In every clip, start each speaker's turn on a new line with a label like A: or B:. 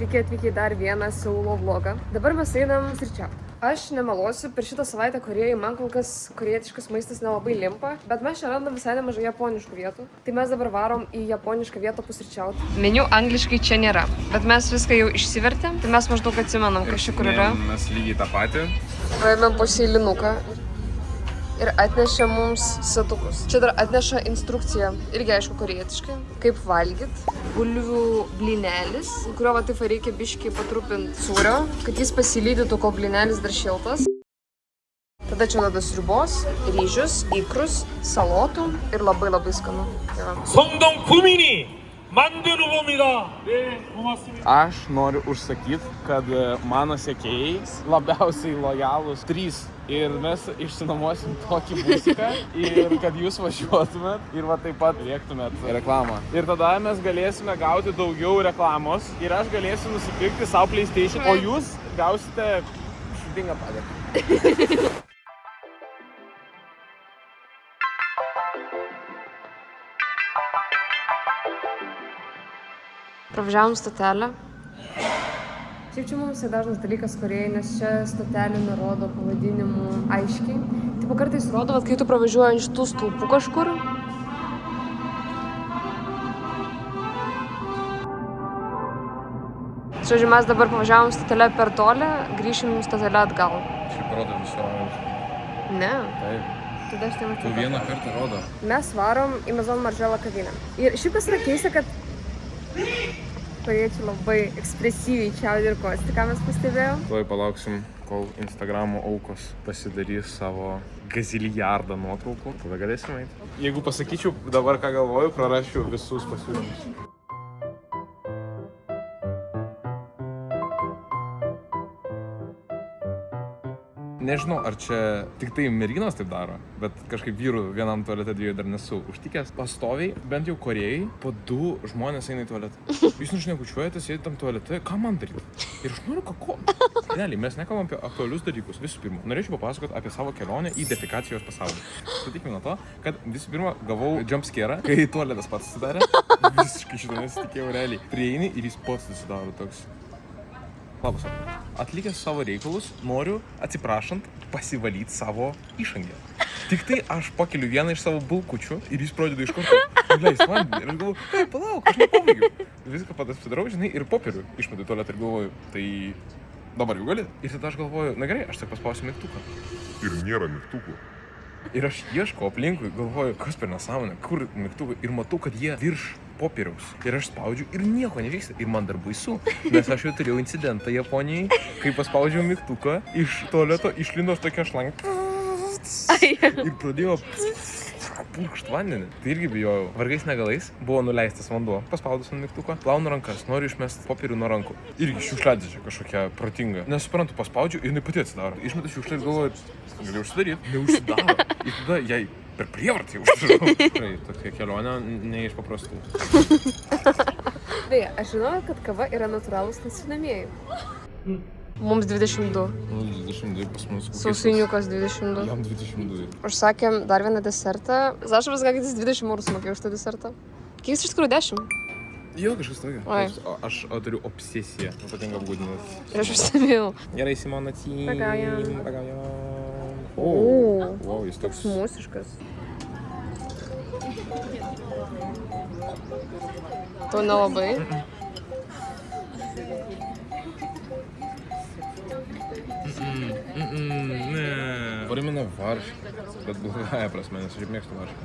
A: Sveiki atvykę į dar vieną Seulo vlogą. Dabar mes einam pusryčiauti. Aš nemeluosiu, per šitą savaitę Korėjai man kol kas korėjietiškas maistas nelabai limpa, bet mes čia randam visai nemažai japoniškų vietų. Tai mes dabar varom į japonišką vietą pusryčiauti. Meniu angliškai čia nėra, bet mes viską jau išsivertėm, tai mes maždaug atsimenam, kas čia kur yra.
B: Mes lygiai tą patį.
A: Paėmėm po seilinuką ir atnešė mums setukus. Čia dar atneša instrukciją, irgi aišku korėjietiškai, kaip valgyt. Bulvių blynelis, kurio va taip reikia biškį patrupinti sūrio, kad jis pasilydytų, kol blynelis dar šiltas. Tada čia tada sriubos, ryžius, ikrus, salotų ir labai skanu.
C: 성동 구민이 만드는 겁니다. 네, 고맙습니다.
B: Aš noriu užsakyti, kad mano sekėjai labiausiai lojalūs 3 ir mes išsinamosim tokį būsiką ir kad jūs važiuotumėt ir va taip pat rėktumėt reklamą. Ir tada mes galėsime gauti daugiau reklamos ir aš galėsiu nusipirkti savo PlayStation, o jūs gausite širdingą padėtį.
A: Pravažiavom stotelę. Šiaip čia mums dažnas dalykas Korėjai, nes čia stotelė nurodo pavadinimų aiškiai. Taip kartais rodo, kai tu pravažiuoji ant šitų stulpų kažkur. Žodžiu, mes dabar pavažiavom stotelę per tolį, grįšim stotelę atgal.
B: Šiaip rodo visą aišku.
A: Ne.
B: Taip.
A: Tada aš nemačiau.
B: Tu vieną kartą rodo.
A: Mes varom į Maison Margiela kavinę. Ir šiaip kas yra keista, kad korėjiečiai labai ekspresyviai čiaudi ir kosti, ką mes pastebėjom.
B: Tuoj palauksim, kol Instagramo aukos pasidarys savo gazilijardą nuotraukų. Tada galėsim eiti. Jeigu pasakyčiau dabar, ką galvoju, prarasčiau visus pasiūlymus. Nežinau, ar čia tik tai merginos taip daro, bet kažkaip vyrų vienam tualete dviejų dar nesu užtikęs. Pastoviai, bent jau Korėjai, po 2 žmonės eina į tualetą. Jūs nušnekučiuojatės, sėdite tam tualete, ką man daryti? Ir aš noriu kako. Realiai, mes nekalbam apie aktualius dalykus. Visų pirma, norėčiau papasakoti apie savo kelionę į defekacijos pasaulį. Sutikime nuo to, kad visų pirma gavau jumpscarą, kai tualetas pats atsidarė. Visiškai šito nesitikėjau realiai. Prieini ir jis pats atsidaro toks. Labas, atlikęs savo reikalus, noriu, atsiprašant, pasivalyti savo išangę. Tik tai aš pakeliu vieną iš savo bulkučių ir jis pradeda iš karto leisti vandenį. Ir aš galvoju, palauk, aš nepabaigiu. Viską pasidarau, žinai, ir popierių išmetu į tualetą ir galvoju, tai dabar jau gali. Ir tada aš galvoju, na gerai, aš tik paspausiu mygtuką.
D: Ir nėra mygtukų.
B: Ir aš ieškau aplinkui, galvoju, kas per nesąmonę, kur mygtukai, ir matau, kad jie virš popieriaus. Ir aš spaudžiu ir nieko nevyksta. Ir man dar baisu, nes aš jau turėjau incidentą Japonijai, kai paspaudžiau mygtuką, iš tualeto išlindo tokia šlanga. Ir pradėjo purkšt vandenį. Tai irgi bijojau. Vargais negalais buvo nuleistas vanduo. Paspaudus ant mygtuko, plaunu rankas, noriu išmesti popierių nuo rankų. Irgi šiukšliadėžė kažkokia protinga. Nesuprantu, paspaudžiu ir jinai pati atsidaro. Išmetu šiukšlę ir galvoju, galiu užsidaryti. Neužsidaro. Ir tada jai per prievartą uždarau. Tikrai, tokia kelionė ne iš paprastų.
A: Beje, aš žinau, kad kava yra natūralūs kalcinamieji. Mums 22.
B: 22 pas mus.
A: Sausainiukas 22.
B: Jam 22.
A: Užsakėm dar vieną desertą. Zašą pasakė, jis 20 eurų sumokėjo už tą desertą. Kiek iš tikrųjų 10?
B: Jo, kažkas tokio.
A: Oi.
B: Aš turiu obsesiją. Man patinka apgūdinės.
A: Ir aš užsimėjau.
B: Gerai, Simona, atsijim.
A: Pagaujam.
B: Wow, jis toks.
A: Mūsiškas. To nelabai.
B: Ne. Primena varšką, bet blogąja prasme, nes aš mėgstu varšką.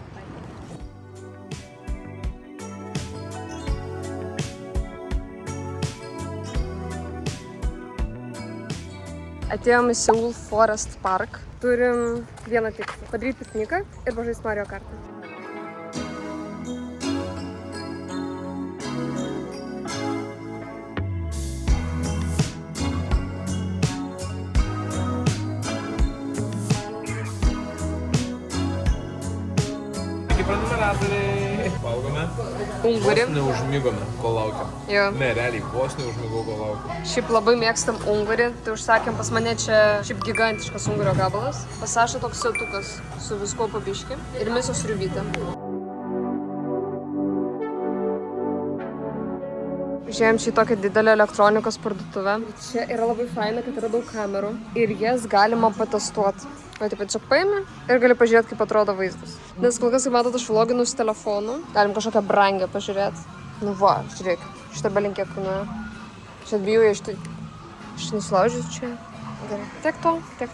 A: Atėjom į Seoul Forest Park. Turim vieną tikslą – padaryti pikniką ir pažaisti Mario Kartą.
B: Prenumeratoriai. Valgome.
A: Ungurį.
B: Vos neužmigome, kol laukiam.
A: Jo.
B: Ne, realiai, vos neužmigau, kol laukiam.
A: Šiaip labai mėgstam ungurį, tai užsakėm pas mane čia šiaip gigantiškas ungurio gabalas. Pas Sašą toks setukas su visko po biškį ir miso sriubytė. Išėjom čia į tokią didelę elektronikos parduotuvę. Čia yra labai faina, kad yra daug kamerų ir jas galima patestuoti. Va, taip pat čia paimi ir gali pažiūrėti, kaip atrodo vaizdas. Nes kol kas, kaip matot, aš vloginu su telefonu. Galim kažkokią brangę pažiūrėti. Nu va, žiūrėk, šitą belinkė kūną. Čia atbijau, aš nusilaužiu čia. Gerai. Tiek to,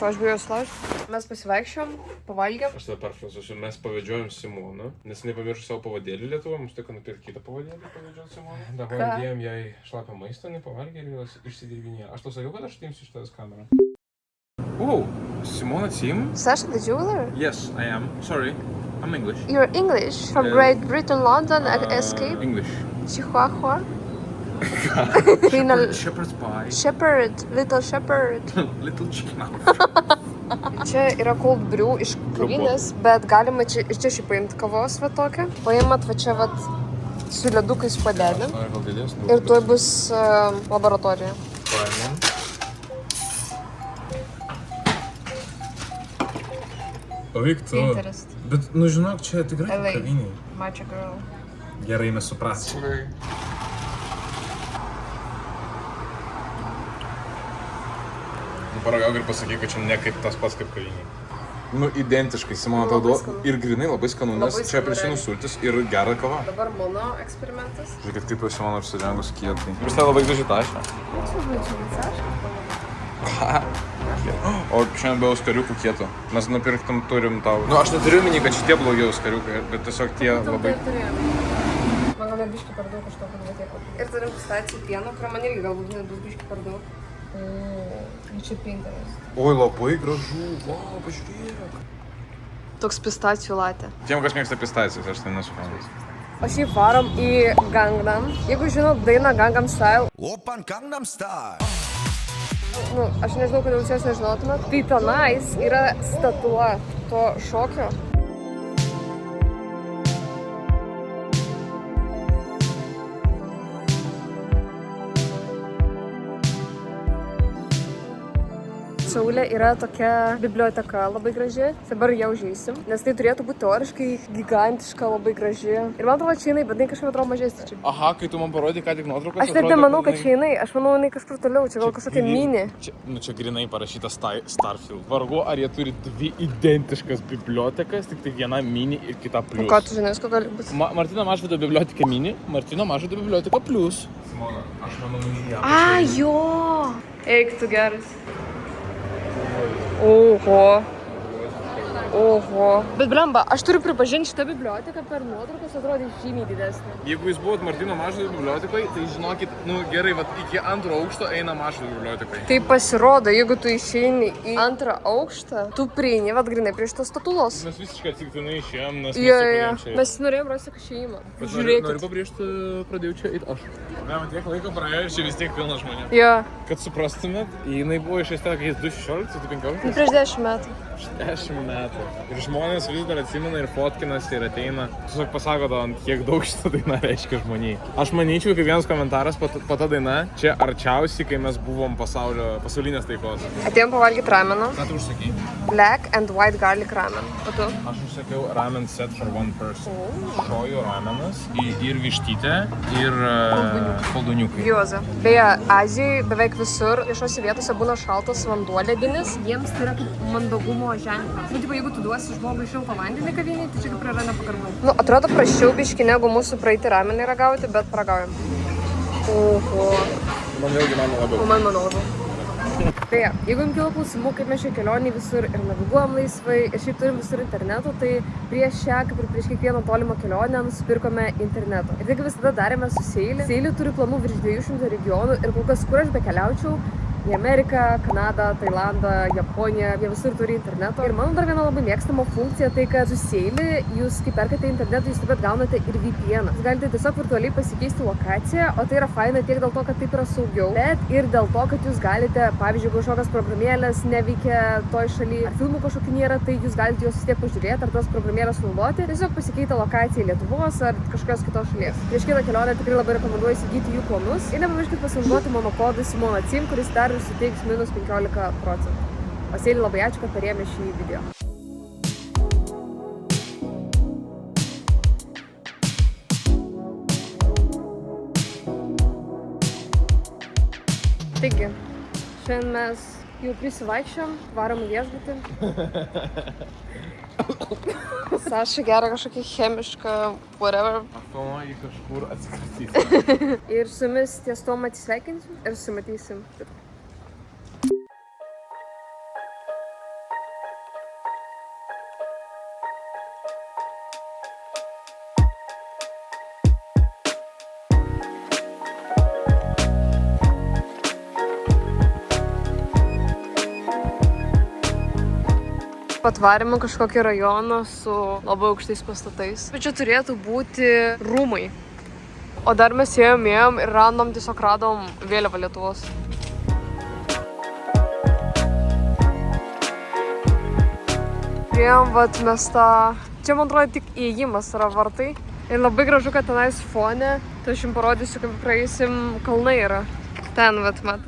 A: aš bijau sulaužyti. Mes pasivaikščiom, pavalgėm.
B: Aš tada perfrazuosiu, mes pavedžiojom Simoną, nes nepamiršau savo pavadėlį Lietuvoje, mums teko nupirkti kitą pavadėlį pavedžiojom Simoną. Dabar dėjom jai šlapę maistą, jinai pavalgė ir vėl išsidirbinėjo. Aš tau sakiau, kad aš atimsiu šitas kamerą. Simona Tim?
A: Sasha the jeweler?
B: Yes, I am. Sorry, I'm English.
A: You're English? From Great Britain, London, Escape?
B: English.
A: Chihuahua?
B: Shepherd's pie.
A: Shepherd, little shepherd.
B: Little chicken.
A: Čia yra cold brew iš kavinės, bet galima čia šiaip paimti kavos va tokią. Paimat va čia va su ledukais padelį. Ir tuoj bus laboratorija.
E: Pavyk tu.
A: Pinterest.
E: Bet, nu žinok, čia tikrai
A: LA.
E: kaviniai.
A: Matcha girl.
E: Gerai, mes suprasim.
B: Paragauk ir pasakyk, kad čia ne kaip tas pats kaip kaviniai. Nu, identiškai, Simona tau duoda ir grinai labai skanu, nes čia apelsinų sultis ir gera kava.
A: Dabar mano eksperimentas.
B: Žiūrėkit, kaip jau Simona užsidengus kietai. Jūs tai labai graži tašė. O šiandien be auskariukų kietų. Mes nupirktum turim tau. Nu, aš neturiu minį, kad šitie blogi auskariukai, bet tiesiog tie labai...
A: Man gal net biškį per daug aš to pamatėjau. Ir turim pistacijų pieno, kurio man irgi galbūt net bus biškį per daug. Čia Pinterest.
B: Oi, labai gražu, wow, pažiūrėk.
A: Toks pistacijų latė.
B: Tiem, kas mėgsta pistacijas, aš tai nesuprantu.
A: O šiaip varom į Gangnam. Jeigu žinot dainą Gangnam Style,
F: Open Gangnam Style.
A: nu, aš nežinau, kodėl jūs jas nežinotumėt, tai tenais yra statula to šokio. Seule yra tokia biblioteka labai graži, dabar ją užeisim, nes tai turėtų būti teoriškai gigantiška, labai graži. Ir man atrodo, čia jinai, bet jinai kažkaip atrodo mažesnė.
B: Aha, kai tu man parodai, ką tik nuotraukas,
A: Aš net nemanau, kad čia jinai, aš manau, jinai kažkur toliau, čia gal kažkokia mini.
B: Čia grinai parašyta Starfield. Vargu, ar jie turi dvi identiškas bibliotekas, tik tai viena mini ir kita plus.
A: Ką tu žinai, ko gali būti?
B: Martino Mažvydo biblioteka mini, Martino Mažvydo biblioteka plus. Simona, aš manau, ją.
A: A, jo! Eik tu geras. Oho. Oho. Bet blemba, aš turiu pripažinti, šitą biblioteką per nuotraukas atrodė žymiai didesnė.
B: Jeigu jūs buvot Martino Mažvydo bibliotekai, tai žinokit, nu gerai, vat iki antro aukšto eina Mažvydo bibliotekai.
A: Tai pasirodo, jeigu tu išeini į antrą aukštą, tu prieini, vat grinai prie šitos statulos.
B: Mes visiškai atsitiktinai išėjom, nes
A: Jo.
B: čia.
A: Mes norėjom rasti kažkaip.
B: Noriu
A: Žiūrėkit.
B: pabrėžti, pradėjau čia eiti aš. Ne, man tiek laiko praėjo ir čia vis tiek pilna žmonių.
A: Jo.
B: Kad suprastumėt, jinai buvo išleista kokiais 2016, 2015.
A: Prieš 10 metų.
B: 10 metų. Ir žmonės vis dar atsimena ir fotkinasi ir ateina. Tiesiog pasako, kiek daug šitą dainą reiškia žmonijai. Aš manyčiau, kaip vienas komentaras po ta daina, čia arčiausiai, kai mes buvom pasaulinės taikos.
A: Atėjom pavalgyti rameno.
B: Ką tu užsakai?
A: Black and white garlic ramen. O tu?
B: Aš užsakiau ramen set for one person. Šoju ramenas ir vištytė ir kolduniukai.
A: Gyoza. Beje, Azijoje beveik visur viešose vietose būna šaltas vanduo ledinis. Jiems tai yra kaip mandagumo ženklas. Nu, tipo, jeigu tu duosi žmogui šiltą vandenį kavinėje, tai čia kaip praranda pagarbą. Nu, atrodo praščiau biški negu mūsų praeiti ramenį ragauti, bet paragaujam. Oho.
B: Man vėlgi mano labiau.
A: O man labiau. Beje, jeigu jums kilo klausimų, kaip mes čia kelionį visur ir naviguojam laisvai ir šiaip turim visur interneto, tai prieš šią, kaip ir prieš kiekvieną tolimą kelionę, nusipirkome interneto. Ir tai visada darėme su Seili. Seili turi planų virš 200 regionų ir kol kas, kur aš bekeliaučiau, į Ameriką, Kanadą, Tailandą, Japoniją, jie visur turi interneto. Ir mano dar viena labai mėgstama funkcija, tai kad su Seili jūs, kai perkate internetą, jūs taip pat gaunate ir VPN. Jūs galite tiesiog virtualiai pasikeisti lokaciją, o tai yra faina tiek dėl to, kad taip yra saugiau, bet ir dėl to, kad jūs galite, pavyzdžiui, kažkokios programėlės neveikia toj šaly, ar filmų kažkokių nėra, tai jūs galite juos vis tiek pažiūrėti, ar tos programėlės naudoti. Tiesiog pasikeitę lokaciją Lietuvos ar kažkokios kitos šalies. Prieš kitą kelionę tikrai labai rekomenduoju įsigyti jų planus ir nepamirškit pasinaudoti mano kodu Simona Tim, kuris dar ir suteiks minus 15%. O Seili labai ačiū, kad parėmė šį video. Taigi, šiandien mes jau prisivaikščiom, varom į viešbutį. Saša geria kažkokį chemišką whatever.
B: Aš planuoju jį kažkur atsikratyti.
A: Ir su jumis ties tuom atsisveikinsim ir susimatysim. Patvarėme kažkokį rajoną su labai aukštais pastatais. Bet čia turėtų būti rūmai. O dar mes ėjom ir tiesiog radom vėliavą Lietuvos. Priėjom mes tą... Čia, man atrodo, tik įėjimas yra vartai. Ir labai gražu, kad tenais fone. Tai aš jums parodysiu, kaip praeisim, kalnai yra. Ten, matot.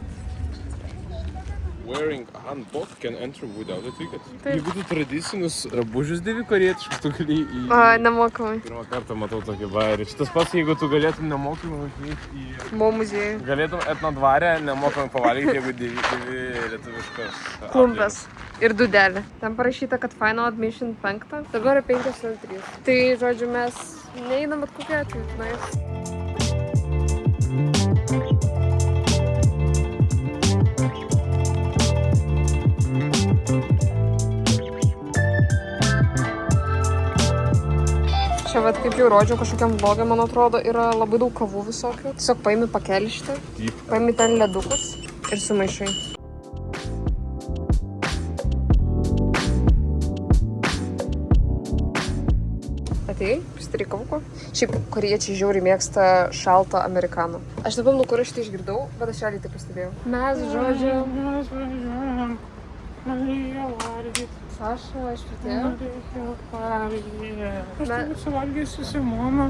B: Wearing a hanbok can enter without a ticket.
A: Taip.
B: Jeigu tu tradicinius drabužius dėvi korietiškus, tu gali į...
A: Nemokamai.
B: Pirmą kartą matau tokį bairį. Šitas pats, jeigu tu galėtum nemokamai užmėgti į...
A: Mo muziejų.
B: Galėtum etnodvarę nemokamai pavalgyti, jeigu dėvi lietuviškas...
A: Klumpės. Ir dudelė. Ten parašyta, kad final admission 5. Dabar 5:03. Tai, žodžiu, mes neeinam bet kokią atveju. Čia kaip jau rodžiau kažkokiam vlogui, man atrodo, yra labai daug kavų visokių. Tiesiog paimi pakelį šitą, paimi ten ledukus ir sumaišai. Atėjai, prisidarai kavuko. Šiaip korėjiečiai žiauriai mėgsta šaltą amerikaną. Aš nepamenu, kur aš tai išgirdau, bet aš realiai tai pastebėjau. Mes, žodžiu... Saša, aš pritėjau.
C: Aš taip suvalgysiu Simoną.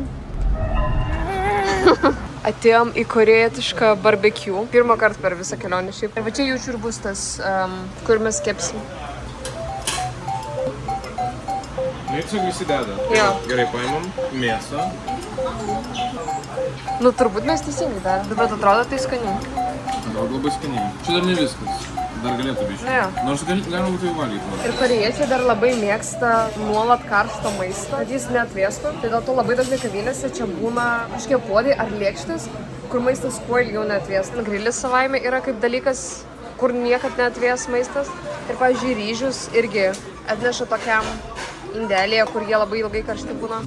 A: Atėjom į korėjietišką barbecue. Pirmą kartą per visą kelionę šiaip. Ir va čia jaučiu ir bus tas, kur mes kepsim.
B: Tiesiog visi deda.
A: Jo.
B: Gerai, paimam mėsą.
A: Nu, turbūt mes teisingai darėm. Bet atrodo tai skaniai.
B: Atrodo labai skaniai. Čia dar ne viskas. Dar galėtų bišti.
A: Jo.
B: Nors galima būtų įvalgyti.
A: Ir korėjiečiai dar labai mėgsta nuolat karštą maistą, kad jis neatvėstų. Tai dėl to labai dažnai kavinėse čia būna kažkokie puodai ar lėkštės, kur maistas kuo ilgiau neatvėstų. Grilis savaime yra kaip dalykas, kur niekad neatvės maistas. Ir, pavyzdžiui, ryžius irgi atneša tokiam indelėje, kur jie labai ilgai karšti būna.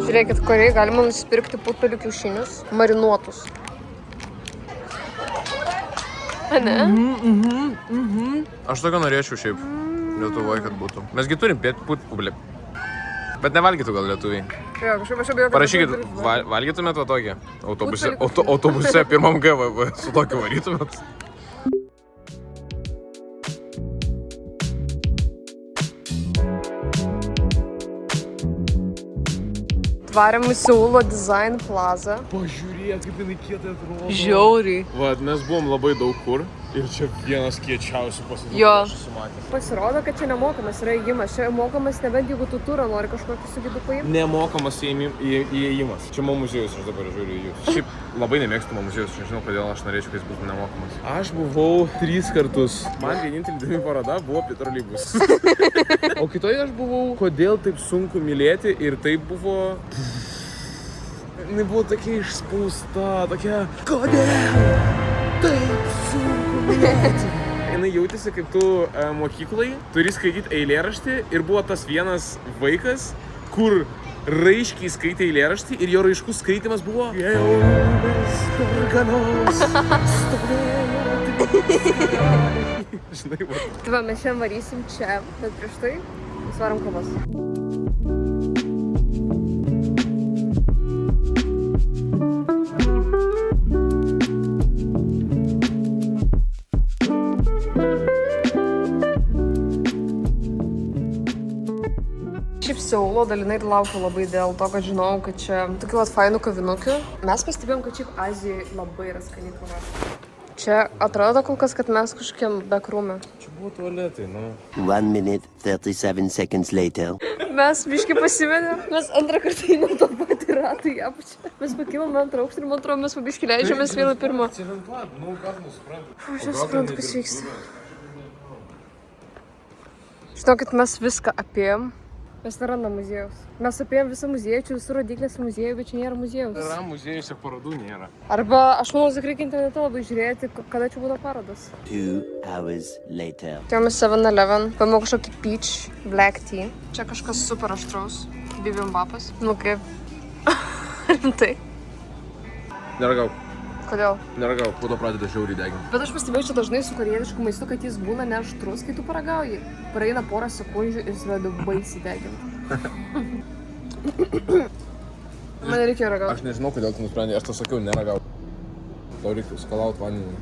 A: Žiūrėkit, Korėjai galima nusipirkti putpelių kiaušinius, marinuotus. Ne?
B: Aš tokio norėčiau šiaip Lietuvoje, kad būtų. Mesgi turim putpelį. Bet nevalgytų gal lietuviai.
A: Jo, kažkaip aš abejau, kad...
B: Parašykit, valgytumėt va tokį? Autobuse pirmam G su tokiu varytumėt?
A: Varėm į Seulo Design Plaza.
B: Pažiūrėt, kaip jinai kietai atrodo.
A: Žiauriai.
B: Vat, mes buvom labai daug kur ir čia vienas kiečiausių pastatų,
A: Jo.
B: aš esu matęs.
A: Pasirodo, kad čia nemokamas yra įėjimas. Čia mokamas nebent jeigu tu turą nori kažkokį su gidu paimti.
B: Nemokamas įėjimas. Čia mo muziejus, aš dabar žiūriu į jūs. Šiaip labai nemėgstu mo muziejus, aš nežinau, kodėl aš norėčiau, kad jis būtų nemokamas. Aš buvau 3 kartus. Man vienintelė įdomi paroda buvo apie trolejbus. O kitoje aš buvau, kodėl taip sunku mylėti ir taip buvo... Jinai buvo tokia išspausta, tokia, kodėl taip sunku mylėti. Jinai jautėsi, kaip tu mokyklai turi skaityti eilėraštį ir buvo tas vienas vaikas, kur raiškiai skaitė eilėraštį ir jo raiškų skaitimas buvo Žinai, va.
A: Tai va, mes šiandien varysim čia, bet prieš tai mes varom kavos. Šiaip Seulo dalinai laukiu labai dėl to, kad žinau, kad čia tokių fainų kavinukių. Mes pastebėjom, kad šiaip Azijai labai yra skani kava. Čia atrodo kol kas, kad mes kažkokiam backroom'e.
B: Čia buvo tualetai, nu.
G: 1 minute, 37 seconds later.
A: Mes biškai pasivedėm, mes antrą kartą einam tą patį ratą į apačią. Mes pakilom antrą aukštą ir man atrodo, mes biškai leidžiamės vėl į pirmą.
B: Čia ventlat, nu ką tu nesupranti.
A: Aš nesuprantu, kas vyksta. Žinokit, mes viską apėjom. Mes nerandam muziejaus. Mes apėjom visą muziejų, čia visur rodiklės muziejų, bet čia nėra muziejaus.
B: Yra muziejus, čia parodų nėra.
A: Arba aš manau, kad reikia internete labai žiūrėti, kada čia būna parodos.
G: 2 hours later.
A: Atėjome 7-Eleven, paėmiau kažkokį peach black tea. Čia kažkas super aštraus. Bibimbapas. Nu kaip? Rimtai.
B: Neragau.
A: Kodėl?
B: Neragau, po to pradeda žiauriai deginti.
A: Bet aš pastebėjau čia dažnai su korejietišku maistu, kad jis būna neaštrus, kai tu paragauji. Praeina porą sekundžių ir jis veda baisiai deginti. Man nereikėjo ragauti.
B: Aš nežinau, kodėl tu nusprendė, aš to sakiau, neragau. Tau reikia skalauti vandenį.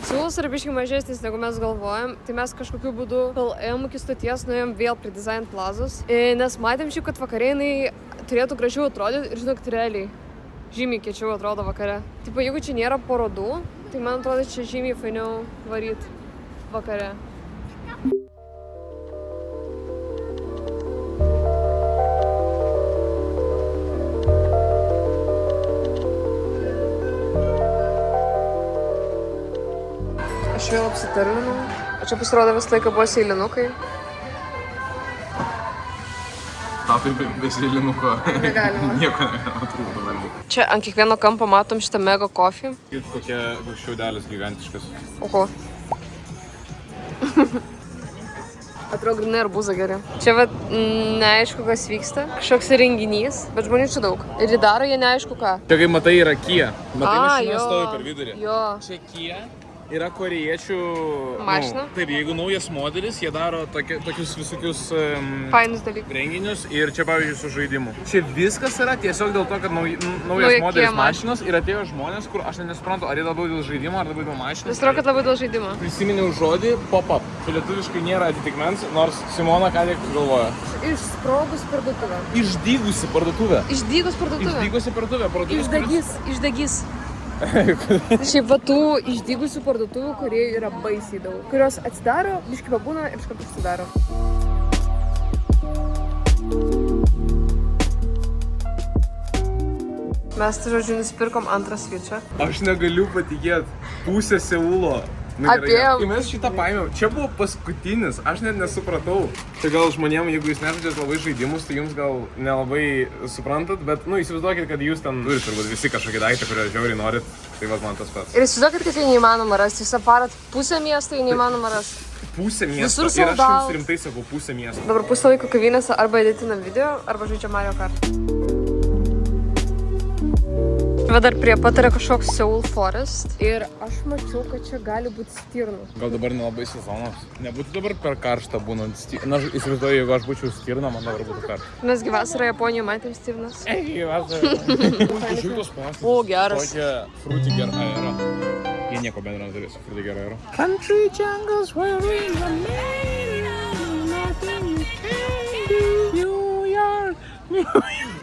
A: Siūlas yra biškai mažesnis, negu mes galvojam, tai mes kažkokiu būdu, kol ėjom iki stoties, nuėjom vėl prie Design Plazos, nes matėm šiaip, kad vakarienai turėtų gražiau atrodyti ir žinok, realiai žymiai kiečiau atrodo vakare. Tipo, jeigu čia nėra parodų, tai man atrodo, čia žymiai fainiau varyt vakare. Aš vėl apsitarlinau. O čia pasirodo visą laiką buvo seilinukai.
B: Tau taip besilinuko.
A: Negalima.
B: Nieko netrūkdo valgyti.
A: Čia ant kiekvieno kampo matom šitą mega kofį.
B: Ir kokia šiaudelis gigantiškas.
A: Oho. Atrodo, grinai arbūzą geri. Čia vat neaišku, kas vyksta. Kažkoks renginys, bet žmonių čia daug. Ir jį daro, jie neaišku ką.
B: Čia kai matai yra Kia. Matai mašina
A: jo.
B: stovi per vidurį.
A: Jo.
B: Čia Kia. Yra korėjiečių
A: Mašina?
B: Taip, jeigu naujas modelis, jie daro tokius visokius
A: Fainus dalykus.
B: renginius ir čia pavyzdžiui su žaidimu. Čia viskas yra tiesiog dėl to, kad naujas
A: Nauja
B: modelis
A: Kia
B: mašinos ir atėjo žmonės, kur aš nesuprantu, ar jie labiau dėl žaidimo, ar labiau dėl mašinos.
A: Vis atrodo, kad labai dėl žaidimo.
B: Prisiminiau žodį pop-up. Čia lietuviškai nėra atitikmens, nors Simona ką tik galvoja.
A: Išsprogus parduotuvę.
B: Išdygusi parduotuvė.
A: Išdygus parduotuvę.
B: Išdygusi parduotuvė.
A: Išdagys. Šiaip va tų išdygusių parduotuvių, kurie yra baisiai daug. Kurios atsidaro, biškai pabūna ir iškart užsidaro. Mes, tai žodžiu, nusipirkom antrą svičą.
B: Aš negaliu patikėti. Pusę Seulo.
A: Apėjom.
B: Kai mes šitą paėmėm, čia buvo paskutinis, aš net nesupratau. Tai gal žmonėm, jeigu jūs nežaidžiat labai žaidimus, tai jums gal nelabai suprantat, bet, įsivaizduokit, kad jūs ten turit turbūt visi kažkokį daiktą, kurio žiauriai norit, tai vat man tas pats.
A: Ir įsivaizduokit, kad tai neįmanoma rasti. Jūs aparat pusę miesto, tai neįmanoma rasti.
B: Pusę miesto.
A: Visur
B: Ir aš
A: sold out.
B: jums rimtai sakau, pusę miesto.
A: Dabar pusę laiko kavinėse arba editinam video, arba žaidžiam Mario Kart. Va dar prie pat yra kažkoks Seoul Forest. Ir aš mačiau, kad čia gali būti stirnų.
B: Gal dabar nelabai sezonas. Nebūtų dabar per karštą būnant stirną. Na, įsivaizduoju, jeigu aš būčiau stirna, man dabar būtų karšta.
A: Mes gi vasarą Japonijoje matėm stirnas.
B: Šitos pastatas.
A: O, geras.
B: Tokia Frutiger Aero. Jie nieko bendro neturi su Frutiger Aero.
C: Country jungles where in the main, nothing you can do. New York.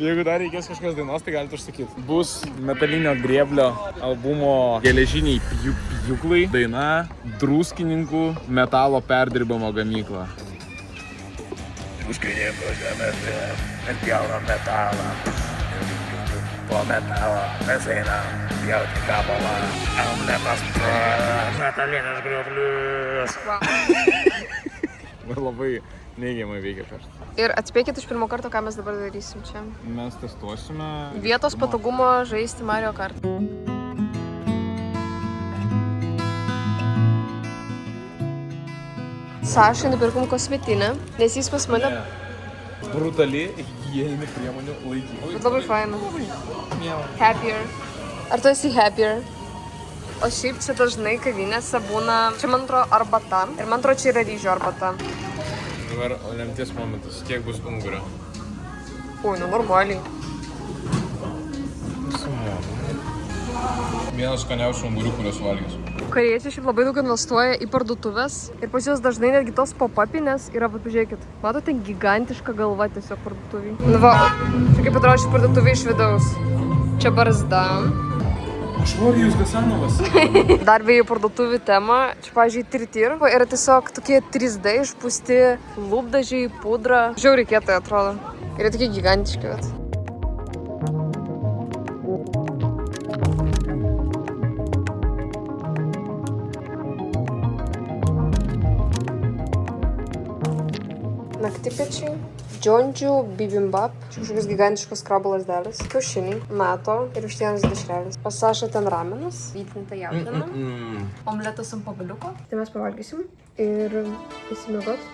B: Jeigu dar reikės kažkokios dainos, tai galite užsakyti. Bus Metalinio Grėblio albumo Geležiniai pjūklai. Daina Druskininkų metalo perdirbamo gamykla.
E: Druskininkų žemėse atpjaunam metalą. Po metalo mes einam pjauti gabalą. Omletas metalinis grioblius.
B: Labai neigiamai veikia karštą.
A: Ir atspėkit iš pirmo karto, ką mes dabar darysim čia.
B: Mes testuosime...
A: Vietos patogumo žaisti Mario Kart. Sašai nupirkom kosmetinę, nes jis pas mane...
B: Brutali higieninių priemonių laikymas.
A: Bet labai faina. Happier. Ar tu esi happier? O šiaip čia dažnai kavinėse būna... Čia man atrodo arbata. Ir man atrodo čia yra ryžių arbata.
B: Dabar lemties momentas. Kiek bus ungurio?
A: Ui, nu normaliai.
B: Vienas skaniausių ungurių, kuriuos valgys.
A: Korėjiečiai šiaip labai daug investuoja į parduotuvės. Ir pas juos dažnai netgi tos pop-upinės yra, pažiūrėkit. Matote, gigantiška galva tiesiog parduotuviai. Nu va, čia kaip atrodo ši parduotuvė iš vidaus. Čia barzda.
B: Šorijus Gasanovas.
A: Dar vėjų parduotuvių tema. Čia, pavyzdžiui, tritir. Yra tiesiog tokie 3D išpūsti lūpdažiai, pudra. Žiauriai kietai atrodo. Yra tokie gigantiški, bet. Naktipiečiai. Džondžių bibimbap. Čia kažkokios gigantiškos krabų lasdelės. Kiaušiniai. Nato ir vištienos dešrelės. Pas Sašą ten ramenas. Vytinta jautiena. Omletas ant pagaliuko. Tai mes pavalgysim ir įsimiegot.